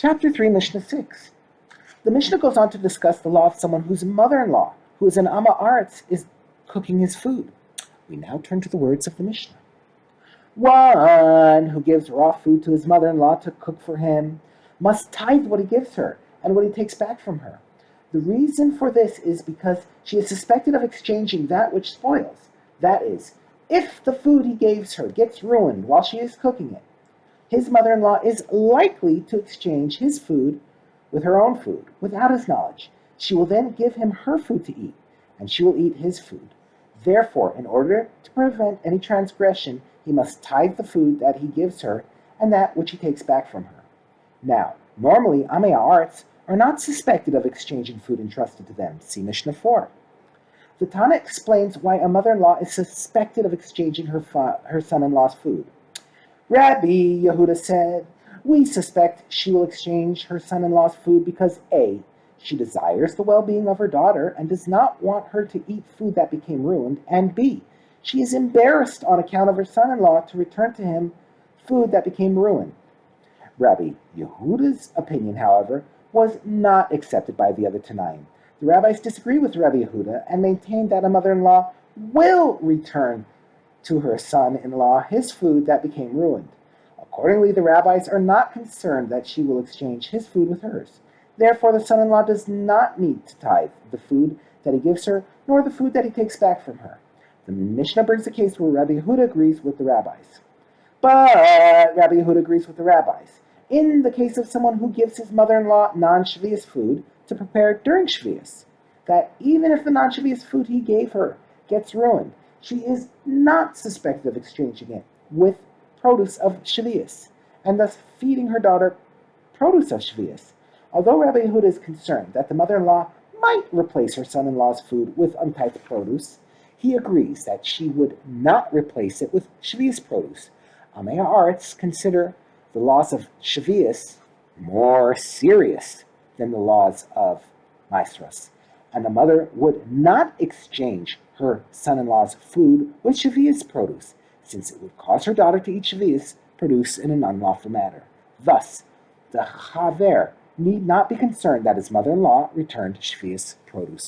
Chapter 3, Mishnah 6. The Mishnah goes on to discuss the law of someone whose mother-in-law, who is an Amma Aretz, is cooking his food. We now turn to the words of the Mishnah. One who gives raw food to his mother-in-law to cook for him must tithe what he gives her and what he takes back from her. The reason for this is because she is suspected of exchanging that which spoils. That is, if the food he gives her gets ruined while she is cooking it, his mother-in-law is likely to exchange his food with her own food without his knowledge. She will then give him her food to eat, and she will eat his food. Therefore, in order to prevent any transgression, he must tithe the food that he gives her and that which he takes back from her. Now, normally, Amei Haaretz are not suspected of exchanging food entrusted to them. See Mishnah 4. The Tana explains why a mother-in-law is suspected of exchanging her son-in-law's food. Rabbi Yehuda said, we suspect she will exchange her son-in-law's food because A, she desires the well-being of her daughter and does not want her to eat food that became ruined, and B, she is embarrassed on account of her son-in-law to return to him food that became ruined. Rabbi Yehuda's opinion, however, was not accepted by the other Tanaim. The rabbis disagree with Rabbi Yehuda and maintain that a mother-in-law will return to her son-in-law his food that became ruined. Accordingly, the rabbis are not concerned that she will exchange his food with hers. Therefore, the son-in-law does not need to tithe the food that he gives her, nor the food that he takes back from her. The Mishnah brings a case where Rabbi Yehuda agrees with the rabbis. But Rabbi Yehuda agrees with the rabbis. In the case of someone who gives his mother-in-law non-Shvius food to prepare during Shvius, that even if the non-Shvius food he gave her gets ruined, she is not suspected of exchanging it with produce of Shvius, and thus feeding her daughter produce of Shvius. Although Rabbi Yehuda is concerned that the mother-in-law might replace her son-in-law's food with untithed produce, he agrees that she would not replace it with Shvius produce. Amei Haaretz consider the loss of Shvius more serious than the laws of Maasros, and the mother would not exchange her son-in-law's food with Shvius produce, since it would cause her daughter to eat Shvius produce in an unlawful manner. Thus, the Chaver need not be concerned that his mother-in-law returned Shvius produce.